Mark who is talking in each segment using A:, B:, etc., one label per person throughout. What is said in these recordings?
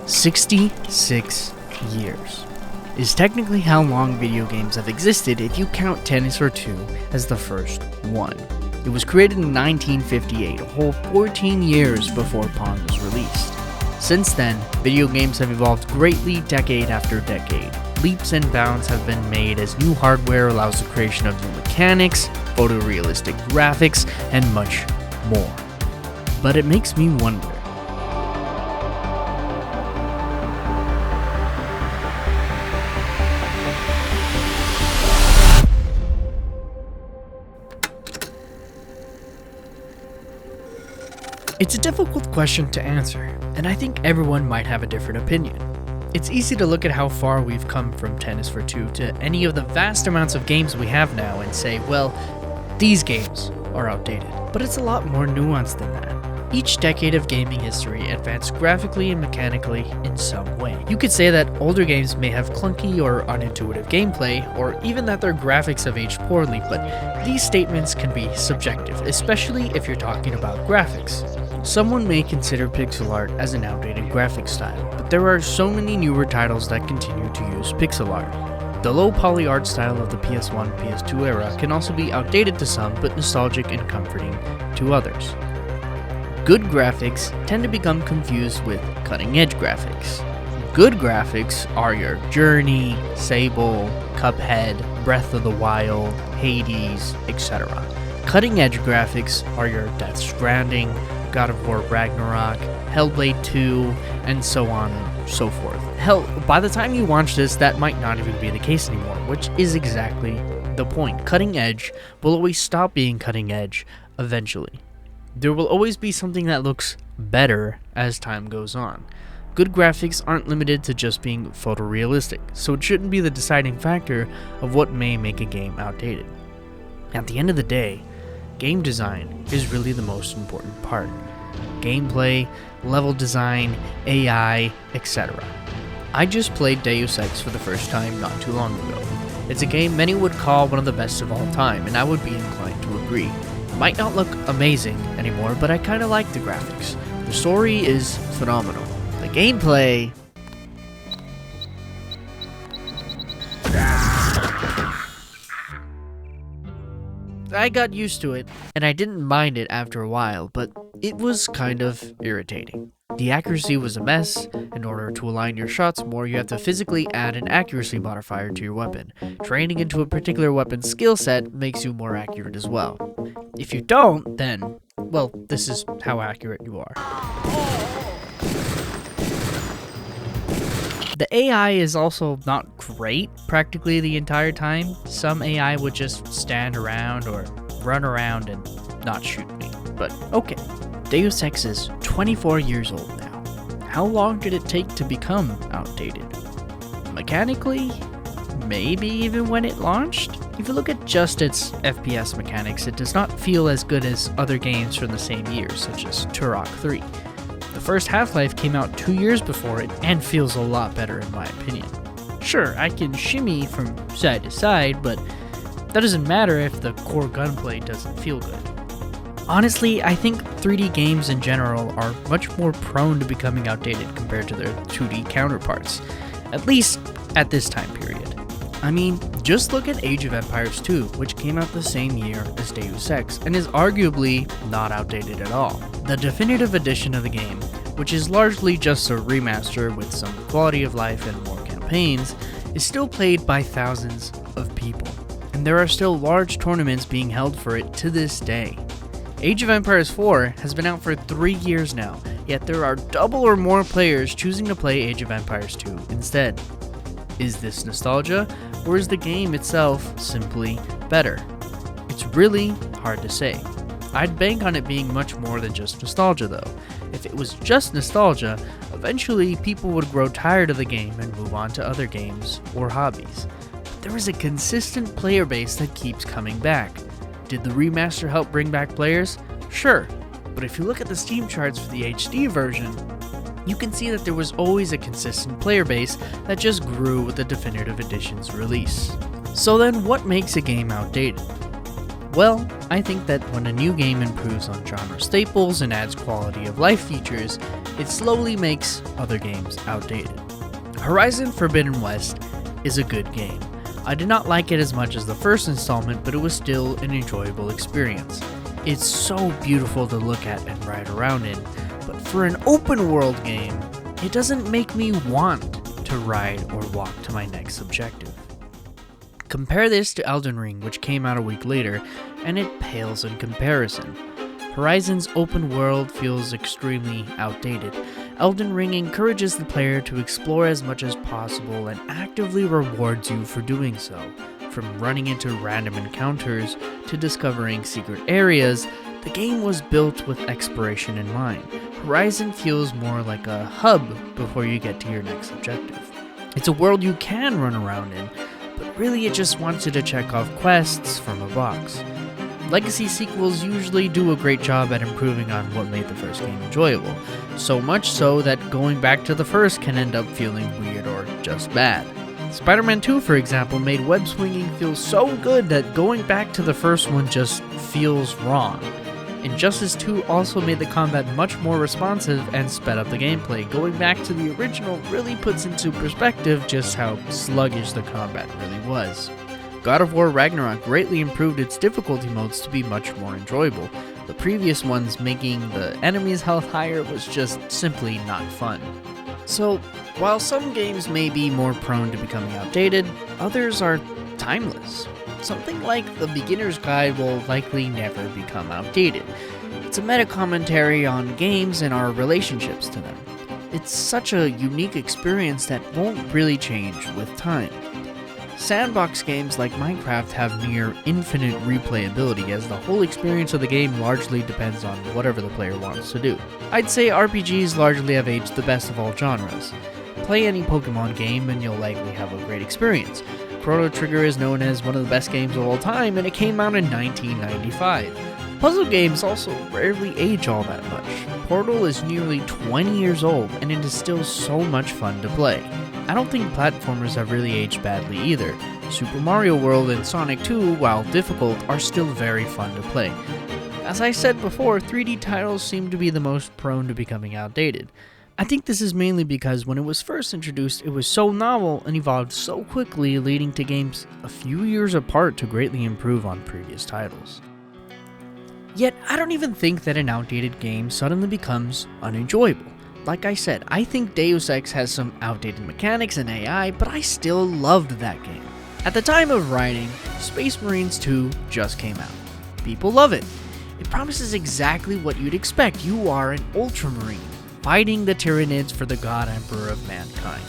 A: 66 years is technically how long video games have existed if you count Tennis for Two as the first one. It was created in 1958, a whole 14 years before Pong was released. Since then, video games have evolved greatly decade after decade. Leaps and bounds have been made as new hardware allows the creation of new mechanics, photorealistic graphics, and much more. But it makes me wonder, it's a difficult question to answer, and I think everyone might have a different opinion. It's easy to look at how far we've come from Tennis for Two to any of the vast amounts of games we have now and say, well, these games are outdated. But it's a lot more nuanced than that. Each decade of gaming history advanced graphically and mechanically in some way. You could say that older games may have clunky or unintuitive gameplay, or even that their graphics have aged poorly, but these statements can be subjective, especially if you're talking about graphics. Someone may consider pixel art as an outdated graphic style, but there are so many newer titles that continue to use pixel art. The low poly art style of the PS1, PS2 era can also be outdated to some, but nostalgic and comforting to others. Good graphics tend to become confused with cutting-edge graphics. Good graphics are your Journey, Sable, Cuphead, Breath of the Wild, Hades, etc. Cutting-edge graphics are your Death Stranding, God of War Ragnarok, Hellblade 2, and so on and so forth. Hell, by the time you watch this, that might not even be the case anymore, which is exactly the point. Cutting edge will always stop being cutting edge eventually. There will always be something that looks better as time goes on. Good graphics aren't limited to just being photorealistic, so it shouldn't be the deciding factor of what may make a game outdated. At the end of the day, game design is really the most important part. Gameplay, level design, AI, etc. I just played Deus Ex for the first time not too long ago. It's a game many would call one of the best of all time, and I would be inclined to agree. It might not look amazing anymore, but I kinda like the graphics. The story is phenomenal. The gameplay... I got used to it, and I didn't mind it after a while, but it was kind of irritating. The accuracy was a mess. In order to align your shots more, you have to physically add an accuracy modifier to your weapon. Training into a particular weapon's skill set makes you more accurate as well. If you don't, then, well, this is how accurate you are. The AI is also not great practically the entire time. Some AI would just stand around or run around and not shoot me, but okay. Deus Ex is 24 years old now. How long did it take to become outdated? Mechanically? Maybe even when it launched? If you look at just its FPS mechanics, it does not feel as good as other games from the same year, such as Turok 3. The first Half-Life came out 2 years before it and feels a lot better in my opinion. Sure, I can shimmy from side to side, but that doesn't matter if the core gunplay doesn't feel good. Honestly, I think 3D games in general are much more prone to becoming outdated compared to their 2D counterparts, at least at this time period. I mean, just look at Age of Empires 2, which came out the same year as Deus Ex, and is arguably not outdated at all. The definitive edition of the game, which is largely just a remaster with some quality of life and more campaigns, is still played by thousands of people, and there are still large tournaments being held for it to this day. Age of Empires 4 has been out for 3 years now, yet there are double or more players choosing to play Age of Empires 2 instead. Is this nostalgia, or is the game itself simply better? It's really hard to say. I'd bank on it being much more than just nostalgia though. If it was just nostalgia, eventually people would grow tired of the game and move on to other games or hobbies. But there is a consistent player base that keeps coming back. Did the remaster help bring back players? Sure, but if you look at the Steam charts for the HD version, you can see that there was always a consistent player base that just grew with the definitive edition's release. So then what makes a game outdated? Well, I think that when a new game improves on genre staples and adds quality of life features, it slowly makes other games outdated. Horizon Forbidden West is a good game. I did not like it as much as the first installment, but it was still an enjoyable experience. It's so beautiful to look at and ride around in, but for an open world game, it doesn't make me want to ride or walk to my next objective. Compare this to Elden Ring, which came out a week later, and it pales in comparison. Horizon's open world feels extremely outdated. Elden Ring encourages the player to explore as much as possible and actively rewards you for doing so. From running into random encounters to discovering secret areas, the game was built with exploration in mind. Horizon feels more like a hub before you get to your next objective. It's a world you can run around in, but really it just wants you to check off quests from a box. Legacy sequels usually do a great job at improving on what made the first game enjoyable, so much so that going back to the first can end up feeling weird or just bad. Spider-Man 2, for example, made web swinging feel so good that going back to the first one just feels wrong. Injustice 2 also made the combat much more responsive and sped up the gameplay. Going back to the original really puts into perspective just how sluggish the combat really was. God of War Ragnarok greatly improved its difficulty modes to be much more enjoyable. The previous ones making the enemy's health higher was just simply not fun. So, while some games may be more prone to becoming outdated, others are timeless. Something like The Beginner's Guide will likely never become outdated. It's a meta-commentary on games and our relationships to them. It's such a unique experience that won't really change with time. Sandbox games like Minecraft have near infinite replayability, as the whole experience of the game largely depends on whatever the player wants to do. I'd say RPGs largely have aged the best of all genres. Play any Pokemon game and you'll likely have a great experience. Chrono Trigger is known as one of the best games of all time, and it came out in 1995. Puzzle games also rarely age all that much. Portal is nearly 20 years old, and it is still so much fun to play. I don't think platformers have really aged badly either. Super Mario World and Sonic 2, while difficult, are still very fun to play. As I said before, 3D titles seem to be the most prone to becoming outdated. I think this is mainly because when it was first introduced, it was so novel and evolved so quickly, leading to games a few years apart to greatly improve on previous titles. Yet, I don't even think that an outdated game suddenly becomes unenjoyable. Like I said, I think Deus Ex has some outdated mechanics and AI, but I still loved that game. At the time of writing, Space Marines 2 just came out. People love it. It promises exactly what you'd expect. You are an Ultramarine, fighting the Tyranids for the God Emperor of mankind.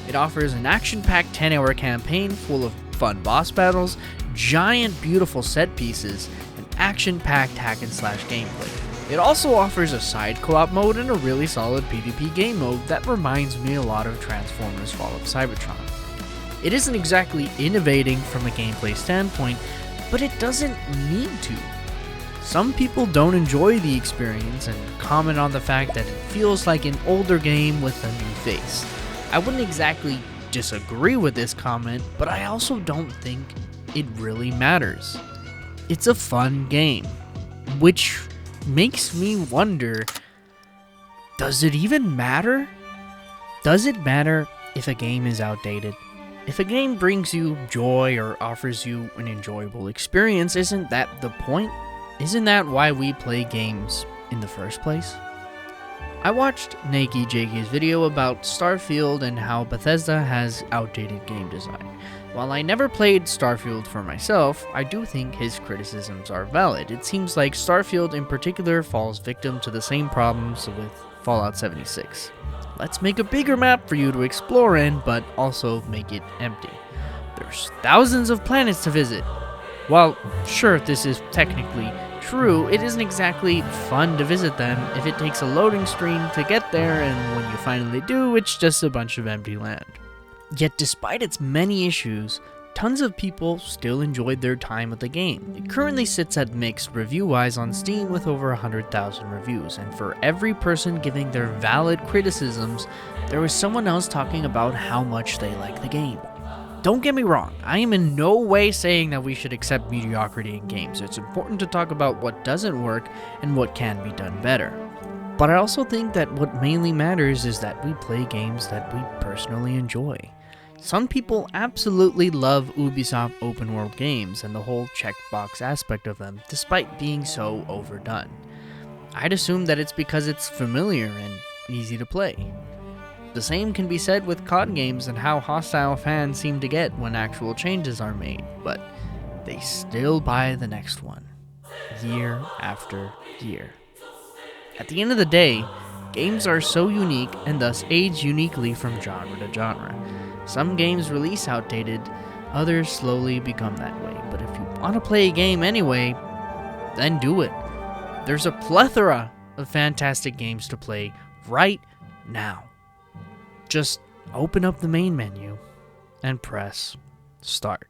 A: It offers an action-packed 10-hour campaign full of fun boss battles, giant beautiful set pieces, and action-packed hack-and-slash gameplay. It also offers a side co-op mode and a really solid PvP game mode that reminds me a lot of Transformers Fall of Cybertron. It isn't exactly innovating from a gameplay standpoint, but it doesn't need to. Some people don't enjoy the experience and comment on the fact that it feels like an older game with a new face. I wouldn't exactly disagree with this comment, but I also don't think it really matters. It's a fun game, which makes me wonder, does it even matter? Does it matter if a game is outdated? If a game brings you joy or offers you an enjoyable experience, isn't that the point? Isn't that why we play games in the first place? I watched Nakey Jakey's video about Starfield and how Bethesda has outdated game design. While I never played Starfield for myself, I do think his criticisms are valid. It seems like Starfield in particular falls victim to the same problems with Fallout 76. Let's make a bigger map for you to explore in, but also make it empty. There's thousands of planets to visit. While, sure, this is technically true, it isn't exactly fun to visit them if it takes a loading screen to get there, and when you finally do, it's just a bunch of empty land. Yet despite its many issues, tons of people still enjoyed their time with the game. It currently sits at mixed review-wise on Steam with over 100,000 reviews, and for every person giving their valid criticisms, there was someone else talking about how much they like the game. Don't get me wrong, I am in no way saying that we should accept mediocrity in games. It's important to talk about what doesn't work and what can be done better. But I also think that what mainly matters is that we play games that we personally enjoy. Some people absolutely love Ubisoft open world games and the whole checkbox aspect of them, despite being so overdone. I'd assume that it's because it's familiar and easy to play. The same can be said with COD games and how hostile fans seem to get when actual changes are made, but they still buy the next one, year after year. At the end of the day, games are so unique and thus age uniquely from genre to genre. Some games release outdated, others slowly become that way, but if you want to play a game anyway, then do it. There's a plethora of fantastic games to play right now. Just open up the main menu and press start.